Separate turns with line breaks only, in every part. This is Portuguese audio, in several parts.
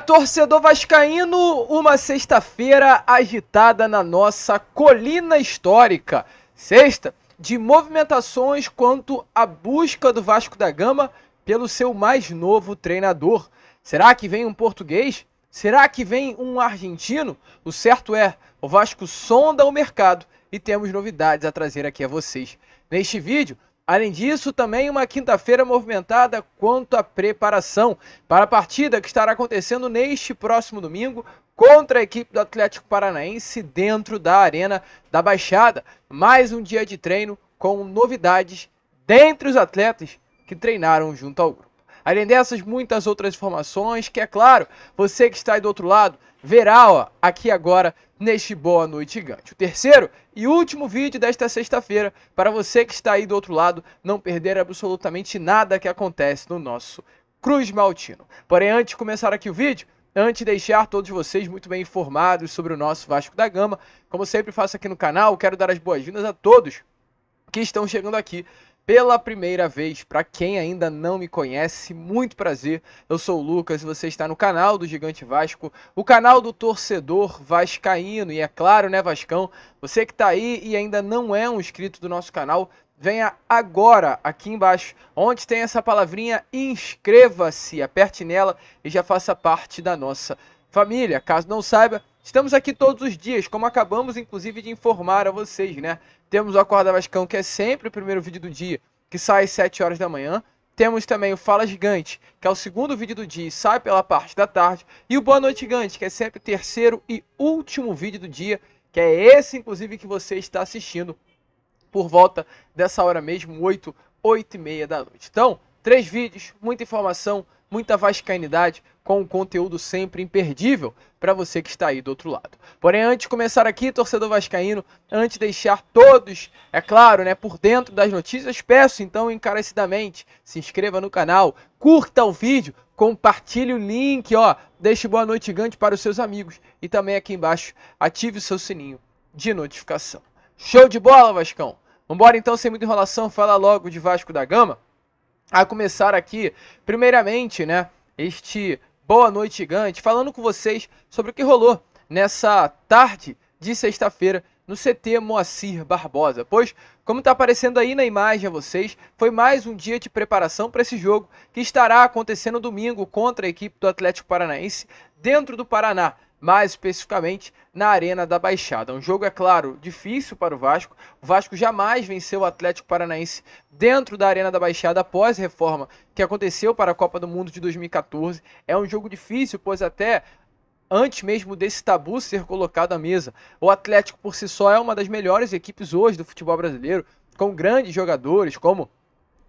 Torcedor vascaíno, uma sexta-feira agitada na nossa colina histórica. Sexta de movimentações quanto à busca do Vasco da Gama pelo seu mais novo treinador. Será que vem um português? Será que vem um argentino? O certo é, o Vasco sonda o mercado e temos novidades a trazer aqui a vocês. Neste vídeo, além disso, também uma quinta-feira movimentada quanto à preparação para a partida que estará acontecendo neste próximo domingo contra a equipe do Atlético Paranaense dentro da Arena da Baixada. Mais um dia de treino com novidades dentre os atletas que treinaram junto ao grupo. Além dessas, muitas outras informações que, é claro, você que está aí do outro lado verá aqui agora neste Boa Noite Gigante. O terceiro e último vídeo desta sexta-feira para você que está aí do outro lado não perder absolutamente nada que acontece no nosso Cruz Maltino. Porém, antes de começar aqui o vídeo, antes de deixar todos vocês muito bem informados sobre o nosso Vasco da Gama, como sempre faço aqui no canal, quero dar as boas-vindas a todos que estão chegando aqui pela primeira vez. Para quem ainda não me conhece, muito prazer, eu sou o Lucas e você está no canal do Gigante Vasco, o canal do torcedor vascaíno. E é claro, né, Vascão, você que está aí e ainda não é um inscrito do nosso canal, venha agora aqui embaixo, onde tem essa palavrinha inscreva-se, aperte nela e já faça parte da nossa família. Caso não saiba, estamos aqui todos os dias, como acabamos inclusive de informar a vocês, né? Temos o Acorda Vascão, que é sempre o primeiro vídeo do dia, que sai às 7 horas da manhã. Temos também o Fala Gigante, que é o segundo vídeo do dia e sai pela parte da tarde. E o Boa Noite Gigante, que é sempre o terceiro e último vídeo do dia, que é esse, inclusive, que você está assistindo por volta dessa hora mesmo, 8h30 da noite. Então, 3 vídeos, muita informação, muita vascainidade, com um conteúdo sempre imperdível para você que está aí do outro lado. Porém, antes de começar aqui, torcedor vascaíno, antes de deixar todos, é claro, né, por dentro das notícias, peço então encarecidamente, se inscreva no canal, curta o vídeo, compartilhe o link, deixe Boa Noite Gigante para os seus amigos e também aqui embaixo ative o seu sininho de notificação. Show de bola, Vascão! Vambora então, sem muita enrolação, falar logo de Vasco da Gama. A começar aqui, primeiramente, né, este Boa Noite Gigante, falando com vocês sobre o que rolou nessa tarde de sexta-feira no CT Moacir Barbosa. Pois, como está aparecendo aí na imagem a vocês, foi mais um dia de preparação para esse jogo que estará acontecendo domingo contra a equipe do Atlético Paranaense dentro do Paraná, mais especificamente na Arena da Baixada. Um jogo, é claro, difícil para o Vasco. O Vasco jamais venceu o Atlético Paranaense dentro da Arena da Baixada após a reforma que aconteceu para a Copa do Mundo de 2014. É um jogo difícil, pois até antes mesmo desse tabu ser colocado à mesa, o Atlético por si só é uma das melhores equipes hoje do futebol brasileiro, com grandes jogadores como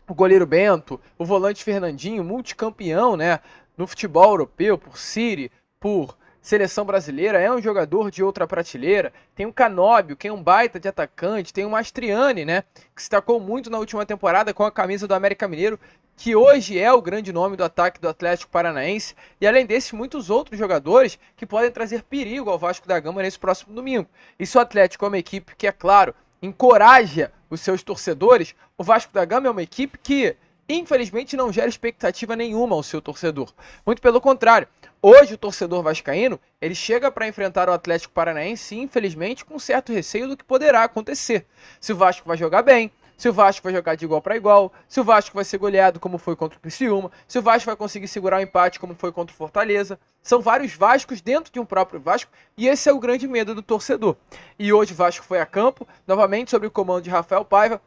o goleiro Bento, o volante Fernandinho, multicampeão, né, no futebol europeu, por City, por seleção brasileira, é um jogador de outra prateleira. Tem o Canóbio, que é um baita de atacante, tem o Mastriani, né, que se destacou muito na última temporada com a camisa do América Mineiro, que hoje é o grande nome do ataque do Atlético Paranaense, e além desses, muitos outros jogadores que podem trazer perigo ao Vasco da Gama nesse próximo domingo. E se o Atlético é uma equipe que, é claro, encoraja os seus torcedores, o Vasco da Gama é uma equipe que, infelizmente, não gera expectativa nenhuma ao seu torcedor. Muito pelo contrário, hoje o torcedor vascaíno, ele chega para enfrentar o Atlético Paranaense, infelizmente, com certo receio do que poderá acontecer. Se o Vasco vai jogar bem, se o Vasco vai jogar de igual para igual, se o Vasco vai ser goleado como foi contra o Criciúma, se o Vasco vai conseguir segurar o empate como foi contra o Fortaleza. São vários Vascos dentro de um próprio Vasco e esse é o grande medo do torcedor. E hoje o Vasco foi a campo, novamente sob o comando de Rafael Paiva,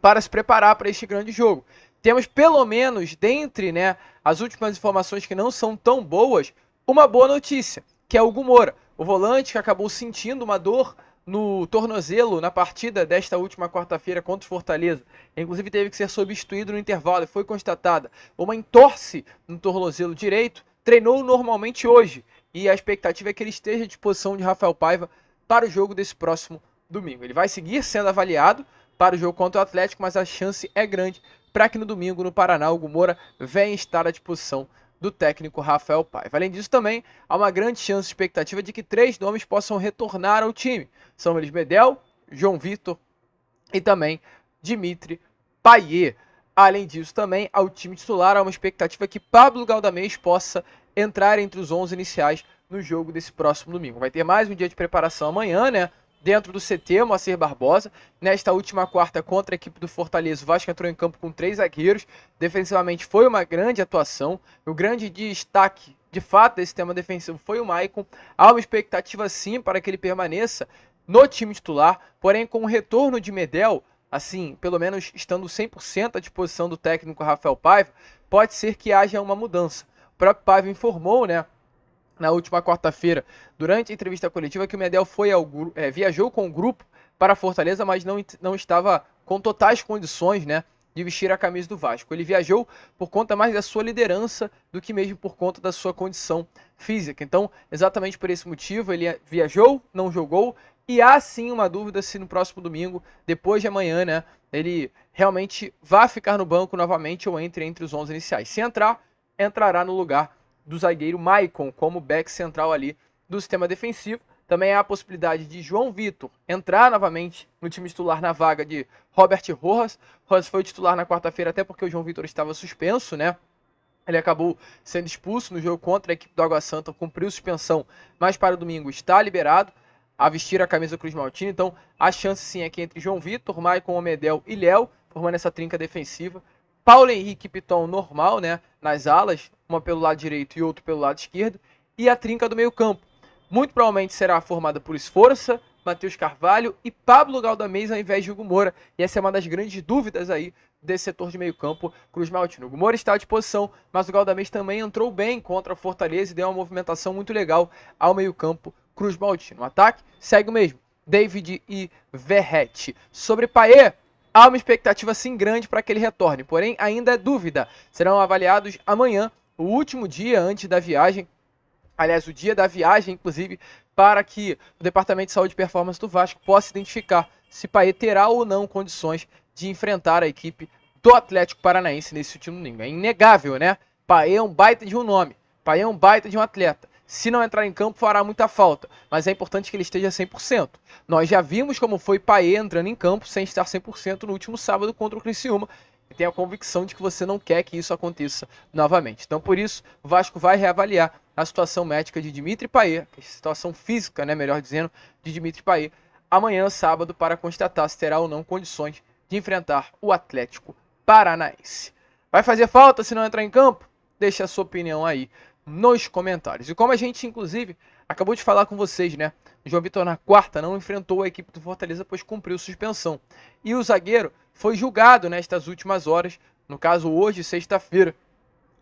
para se preparar para este grande jogo. Temos pelo menos, dentre, né, as últimas informações que não são tão boas, uma boa notícia, que é o Hugo Moura, o volante que acabou sentindo uma dor no tornozelo na partida desta última quarta-feira contra o Fortaleza. Inclusive teve que ser substituído no intervalo e foi constatada uma entorse no tornozelo direito. Treinou normalmente hoje e a expectativa é que ele esteja à disposição de Rafael Paiva para o jogo desse próximo domingo. Ele vai seguir sendo avaliado para o jogo contra o Atlético, mas a chance é grande para que no domingo no Paraná o Hugo Moura venha estar à disposição do técnico Rafael Paiva. Além disso, também há uma grande chance, expectativa de que 3 nomes possam retornar ao time. São eles Medel, João Vitor e também Dimitri Payet. Além disso, também ao time titular há uma expectativa que Pablo Galdamés possa entrar entre os 11 iniciais no jogo desse próximo domingo. Vai ter mais um dia de preparação amanhã, né? Dentro do CT, Moacir Barbosa. Nesta última quarta contra a equipe do Fortaleza, o Vasco entrou em campo com 3 zagueiros. Defensivamente foi uma grande atuação. O grande destaque, de fato, desse tema defensivo foi o Maicon. Há uma expectativa sim para que ele permaneça no time titular, porém com o retorno de Medel, assim, pelo menos estando 100% à disposição do técnico Rafael Paiva, pode ser que haja uma mudança. O próprio Paiva informou, né, na última quarta-feira, durante a entrevista coletiva, que o Medel viajou com o grupo para Fortaleza, mas não estava com totais condições, né, de vestir a camisa do Vasco. Ele viajou por conta mais da sua liderança do que mesmo por conta da sua condição física. Então, exatamente por esse motivo, ele viajou, não jogou, e há sim uma dúvida se no próximo domingo, depois de amanhã, né, ele realmente vai ficar no banco novamente ou entre os 11 iniciais. Se entrar, entrará no lugar do zagueiro Maicon como back central ali do sistema defensivo. Também há a possibilidade de João Vitor entrar novamente no time titular na vaga de Robert Rojas. Rojas foi o titular na quarta-feira até porque o João Vitor estava suspenso, né? Ele acabou sendo expulso no jogo contra a equipe do Água Santa, cumpriu suspensão, mas para o domingo está liberado a vestir a camisa do Cruz Maltino. Então a chance sim é que entre João Vitor, Maicon, Omedel e Léo, formando essa trinca defensiva. Paulo Henrique e Piton normal, né, nas alas, uma pelo lado direito e outro pelo lado esquerdo, e a trinca do meio campo. Muito provavelmente será formada por Esforça, Matheus Carvalho e Pablo Galdamez ao invés de Hugo Moura, e essa é uma das grandes dúvidas aí desse setor de meio campo Cruz Maltino. O Hugo Moura está à disposição, mas o Galdamez também entrou bem contra a Fortaleza e deu uma movimentação muito legal ao meio campo Cruz Maltino. O ataque segue o mesmo, David e Verrete. Sobre Payet, há uma expectativa sim grande para que ele retorne, porém ainda é dúvida. Serão avaliados amanhã, o último dia antes da viagem, aliás, o dia da viagem, inclusive, para que o Departamento de Saúde e Performance do Vasco possa identificar se Payet terá ou não condições de enfrentar a equipe do Atlético Paranaense nesse último domingo. É inegável, né? Payet é um baita de um nome, Payet é um baita de um atleta. Se não entrar em campo, fará muita falta, mas é importante que ele esteja 100%. Nós já vimos como foi Payet entrando em campo sem estar 100% no último sábado contra o Criciúma, e tenho a convicção de que você não quer que isso aconteça novamente. Então, por isso, o Vasco vai reavaliar a situação médica de Dimitri Payet, a situação física, né, melhor dizendo, de Dimitri Payet, amanhã, sábado, para constatar se terá ou não condições de enfrentar o Atlético Paranaense. Vai fazer falta se não entrar em campo? Deixa a sua opinião aí nos comentários. E como a gente, inclusive, acabou de falar com vocês, né? O João Vitor na quarta não enfrentou a equipe do Fortaleza, pois cumpriu suspensão. E o zagueiro foi julgado nestas últimas horas, no caso hoje, sexta-feira,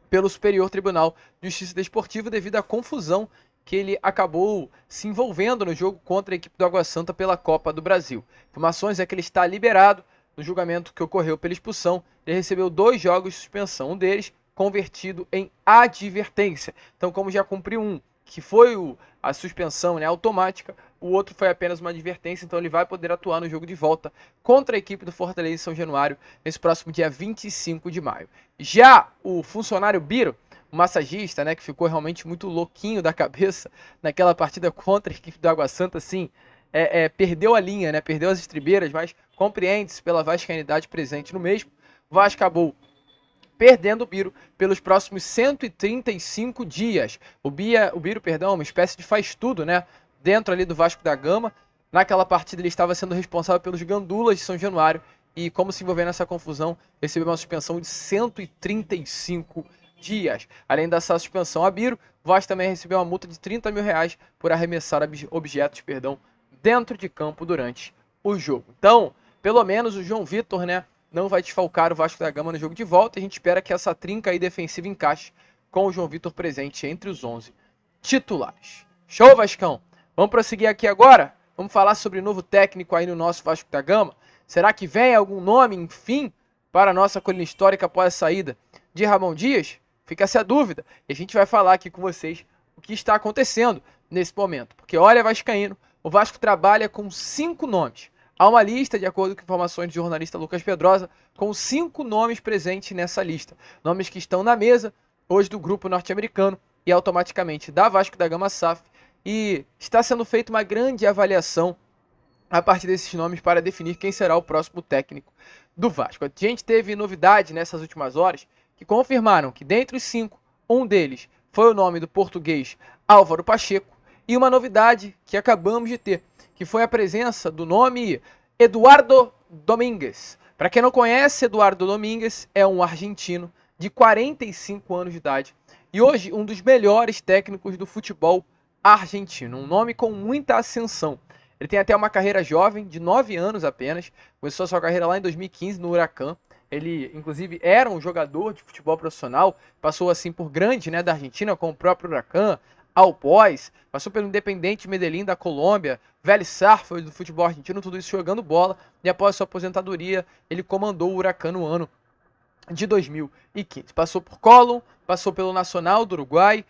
pelo Superior Tribunal de Justiça Desportiva devido à confusão que ele acabou se envolvendo no jogo contra a equipe do Água Santa pela Copa do Brasil. Informações é que ele está liberado no julgamento que ocorreu pela expulsão. Ele recebeu 2 jogos de suspensão, um deles convertido em advertência. Então, como já cumpriu um, que foi a suspensão, né, automática, o outro foi apenas uma advertência, então ele vai poder atuar no jogo de volta contra a equipe do Fortaleza em São Januário nesse próximo dia 25 de maio. Já o funcionário Biro, o massagista, né, que ficou realmente muito louquinho da cabeça naquela partida contra a equipe do Água Santa, assim, perdeu a linha, né, perdeu as estribeiras, mas compreende-se pela vascainidade presente no mesmo. O Vasco acabou perdendo o Biro pelos próximos 135 dias. O Biro, é uma espécie de faz-tudo, né? Dentro ali do Vasco da Gama. Naquela partida ele estava sendo responsável pelos gandulas de São Januário e, como se envolver nessa confusão, recebeu uma suspensão de 135 dias. Além dessa suspensão a Biro, o Vasco também recebeu uma multa de R$30 mil por arremessar objetos, dentro de campo durante o jogo. Então, pelo menos o João Vitor, né, não vai desfalcar o Vasco da Gama no jogo de volta. E a gente espera que essa trinca aí defensiva encaixe com o João Vitor presente entre os 11 titulares. Show, Vascão? Vamos prosseguir aqui agora? Vamos falar sobre o novo técnico aí no nosso Vasco da Gama. Será que vem algum nome, enfim, para a nossa colina histórica após a saída de Ramon Dias? Fica essa dúvida. E a gente vai falar aqui com vocês o que está acontecendo nesse momento. Porque olha, vascaíno, o Vasco trabalha com 5 nomes. Há uma lista, de acordo com informações do jornalista Lucas Pedrosa, com 5 nomes presentes nessa lista. Nomes que estão na mesa hoje do grupo norte-americano e automaticamente da Vasco da Gama SAF. E está sendo feita uma grande avaliação a partir desses nomes para definir quem será o próximo técnico do Vasco. A gente teve novidade nessas últimas horas que confirmaram que dentre os 5, um deles foi o nome do português Álvaro Pacheco. E uma novidade que acabamos de ter, que foi a presença do nome Eduardo Domingues. Para quem não conhece, Eduardo Domingues é um argentino de 45 anos de idade e hoje um dos melhores técnicos do futebol argentino, um nome com muita ascensão. Ele tem até uma carreira jovem, de 9 anos apenas, começou a sua carreira lá em 2015 no Huracan. Ele, inclusive, era um jogador de futebol profissional, passou assim por grandes, né, da Argentina, como o próprio Huracan, Alpois, passou pelo Independiente Medellín da Colômbia, Vélez Sarsfield do futebol argentino, tudo isso jogando bola, e após sua aposentadoria, ele comandou o Huracan no ano de 2015. Passou por Colón, passou pelo Nacional do Uruguai,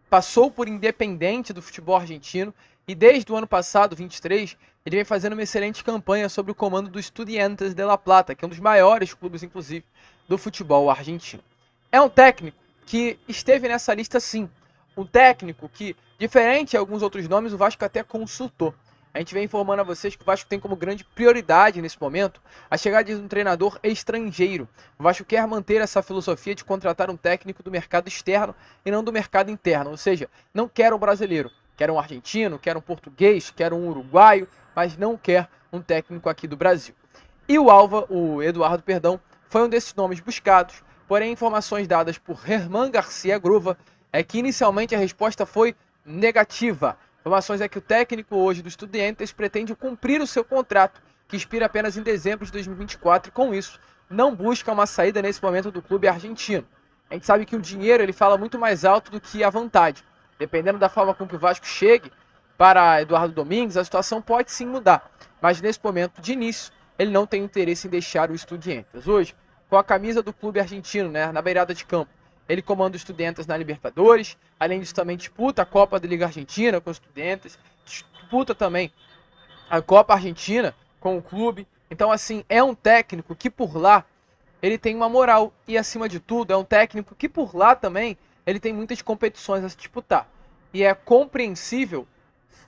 passou por Independiente do futebol argentino, e desde o ano passado, 23, ele vem fazendo uma excelente campanha sob o comando do Estudiantes de La Plata, que é um dos maiores clubes, inclusive, do futebol argentino. É um técnico que esteve nessa lista sim, um técnico que, diferente de alguns outros nomes, o Vasco até consultou. A gente vem informando a vocês que o Vasco tem como grande prioridade nesse momento a chegada de um treinador estrangeiro. O Vasco quer manter essa filosofia de contratar um técnico do mercado externo e não do mercado interno. Ou seja, não quer um brasileiro, quer um argentino, quer um português, quer um uruguaio, mas não quer um técnico aqui do Brasil. E o Eduardo, foi um desses nomes buscados, porém informações dadas por Herman Garcia Gruva é que inicialmente a resposta foi negativa. Informações é que o técnico hoje do Estudiantes pretende cumprir o seu contrato, que expira apenas em dezembro de 2024, e com isso não busca uma saída nesse momento do clube argentino. A gente sabe que o dinheiro ele fala muito mais alto do que a vontade. Dependendo da forma com que o Vasco chegue para Eduardo Domingues, a situação pode sim mudar. Mas nesse momento, de início, ele não tem interesse em deixar o Estudiantes. Hoje, com a camisa do clube argentino, né, na beirada de campo, ele comanda o Estudiantes na Libertadores, além disso também disputa a Copa da Liga Argentina com os Estudiantes, disputa também a Copa Argentina com o clube. Então, assim, é um técnico que por lá ele tem uma moral e, acima de tudo, é um técnico que por lá também ele tem muitas competições a se disputar. E é compreensível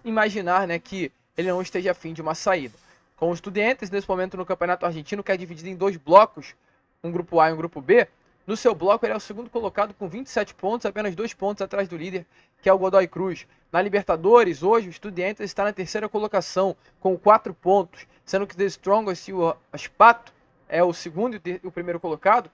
imaginar, né, que ele não esteja afim de uma saída. Com os Estudiantes, nesse momento no Campeonato Argentino, que é dividido em 2 blocos, um grupo A e um grupo B, no seu bloco, ele é o segundo colocado com 27 pontos, apenas 2 pontos atrás do líder, que é o Godoy Cruz. Na Libertadores, hoje, o Estudiantes está na terceira colocação, com 4 pontos, sendo que The Strongest e o Aspato é o segundo e o primeiro colocado.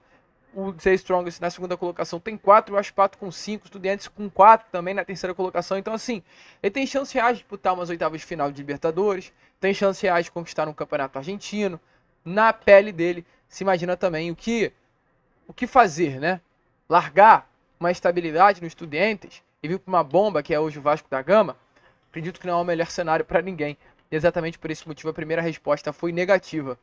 O The Strongest na segunda colocação tem 4, o Aspato com 5, o Estudiantes com 4 também na terceira colocação. Então, assim, ele tem chance reais de disputar umas oitavas de final de Libertadores, tem chance reais de conquistar um campeonato argentino. Na pele dele, se imagina também o que fazer, né? Largar uma estabilidade no Estudiantes e vir para uma bomba que é hoje o Vasco da Gama? Acredito que não é o melhor cenário para ninguém. E exatamente por esse motivo a primeira resposta foi negativa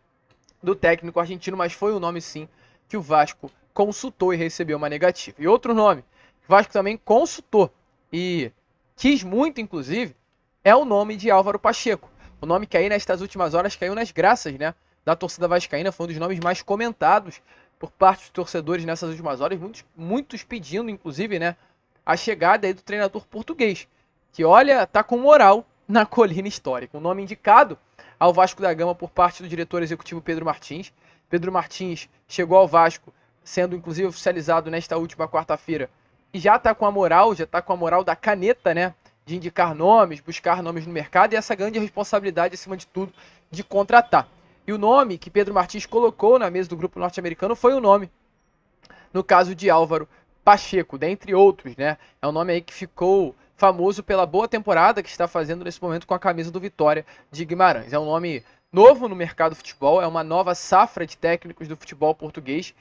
do técnico argentino, mas foi um nome sim que o Vasco consultou e recebeu uma negativa. E outro nome que o Vasco também consultou e quis muito, inclusive, é o nome de Álvaro Pacheco. O nome que aí nestas últimas horas caiu nas graças, né, da torcida vascaína, foi um dos nomes mais comentados por parte dos torcedores nessas últimas horas, muitos pedindo, inclusive, né, a chegada aí do treinador português, que, olha, tá com moral na colina histórica. Um nome indicado ao Vasco da Gama por parte do diretor executivo Pedro Martins. Pedro Martins chegou ao Vasco, sendo inclusive oficializado nesta última quarta-feira, e já tá com a moral, da caneta, né, de indicar nomes, buscar nomes no mercado, e essa grande responsabilidade, acima de tudo, de contratar. E o nome que Pedro Martins colocou na mesa do grupo norte-americano foi o nome, no caso de Álvaro Pacheco, dentre outros, né? É um nome aí que ficou famoso pela boa temporada que está fazendo nesse momento com a camisa do Vitória de Guimarães. É um nome novo no mercado do futebol, é uma nova safra de técnicos do futebol português.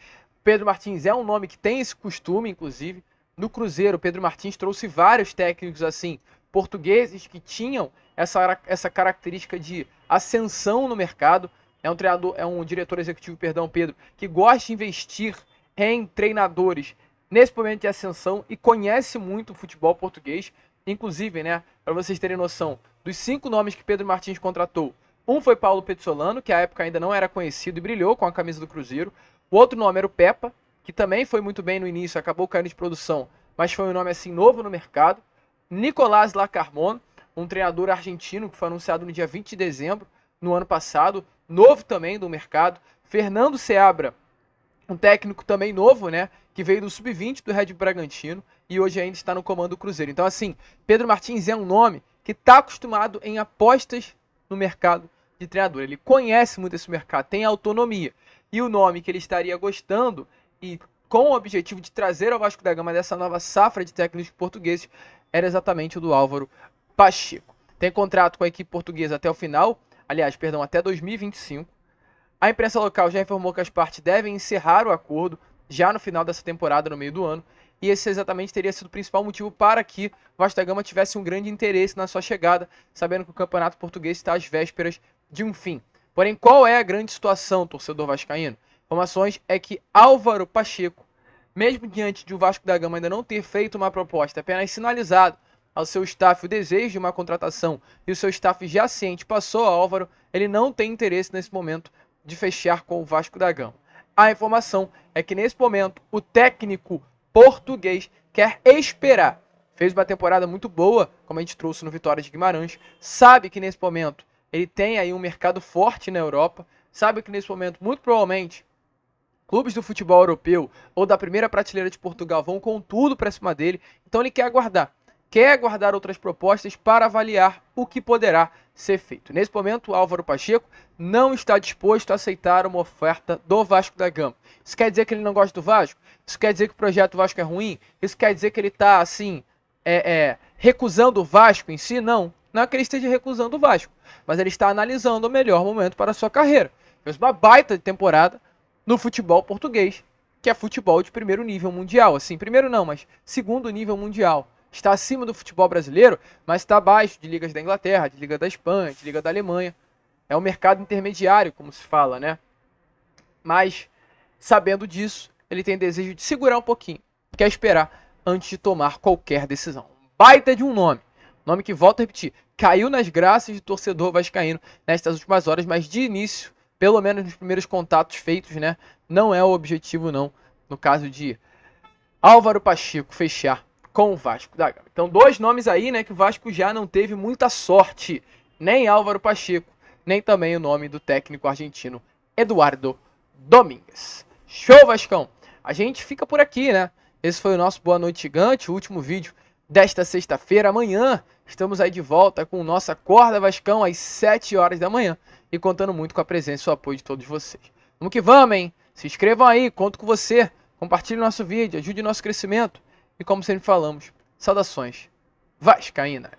Pedro Martins é um nome que tem esse costume, inclusive. No Cruzeiro, Pedro Martins trouxe vários técnicos assim, portugueses, que tinham essa característica de ascensão no mercado. É um diretor executivo, Pedro, que gosta de investir em treinadores nesse momento de ascensão e conhece muito o futebol português. Inclusive, né, para vocês terem noção, dos 5 nomes que Pedro Martins contratou, um foi Paulo Pezzolano, que à época ainda não era conhecido e brilhou com a camisa do Cruzeiro. O outro nome era o Pepa, que também foi muito bem no início, acabou caindo de produção, mas foi um nome assim novo no mercado. Nicolás Lacarmon, um treinador argentino que foi anunciado no dia 20 de dezembro no ano passado, novo também do mercado. Fernando Seabra, um técnico também novo, né, que veio do Sub-20 do Red Bull Bragantino. e hoje ainda está no comando do Cruzeiro. Então, assim, Pedro Martins é um nome que está acostumado em apostas no mercado de treinador. Ele conhece muito esse mercado, tem autonomia. E o nome que ele estaria gostando e com o objetivo de trazer ao Vasco da Gama dessa nova safra de técnicos portugueses era exatamente o do Álvaro Pacheco. Tem contrato com a equipe portuguesa até o final, até 2025. A imprensa local já informou que as partes devem encerrar o acordo já no final dessa temporada, no meio do ano, e esse exatamente teria sido o principal motivo para que o Vasco da Gama tivesse um grande interesse na sua chegada, sabendo que o campeonato português está às vésperas de um fim. Porém, qual é a grande situação, torcedor vascaíno? Informações é que Álvaro Pacheco, mesmo diante de o Vasco da Gama ainda não ter feito uma proposta, apenas sinalizado ao seu staff o desejo de uma contratação e o seu staff já ciente passou a Álvaro, ele não tem interesse nesse momento de fechar com o Vasco da Gama. A informação é que nesse momento o técnico português quer esperar. Fez uma temporada muito boa, como a gente trouxe no Vitória de Guimarães, sabe que nesse momento ele tem aí um mercado forte na Europa, sabe que nesse momento, muito provavelmente, clubes do futebol europeu ou da primeira prateleira de Portugal vão com tudo para cima dele, então ele quer aguardar outras propostas para avaliar o que poderá ser feito. Nesse momento, o Álvaro Pacheco não está disposto a aceitar uma oferta do Vasco da Gama. Isso quer dizer que ele não gosta do Vasco? Isso quer dizer que o projeto Vasco é ruim? Isso quer dizer que ele está, assim, recusando o Vasco em si? Não. Não é que ele esteja recusando o Vasco, mas ele está analisando o melhor momento para a sua carreira. Fez uma baita de temporada no futebol português, que é futebol de primeiro nível mundial. Assim, primeiro não, mas segundo nível mundial. Está acima do futebol brasileiro, mas está abaixo de ligas da Inglaterra, de liga da Espanha, de liga da Alemanha. É um mercado intermediário, como se fala, né? Mas, sabendo disso, ele tem desejo de segurar um pouquinho, quer esperar antes de tomar qualquer decisão. Baita de um nome que, volto a repetir, caiu nas graças do torcedor vascaíno nestas últimas horas, mas de início, pelo menos nos primeiros contatos feitos, né, não é o objetivo não, no caso de Álvaro Pacheco fechar com o Vasco da Gama. Então, dois nomes aí, né, que o Vasco já não teve muita sorte, nem Álvaro Pacheco, nem também o nome do técnico argentino Eduardo Domingues. Show, Vascão! A gente fica por aqui, né? Esse foi o nosso Boa Noite Gigante, o último vídeo desta sexta-feira. Amanhã estamos aí de volta com nossa Acorda Vascão às 7 horas da manhã e contando muito com a presença e o apoio de todos vocês. Vamos que vamos, hein? Se inscrevam aí, conto com você. Compartilhe o nosso vídeo, ajude o nosso crescimento. E como sempre falamos, saudações vascaínas.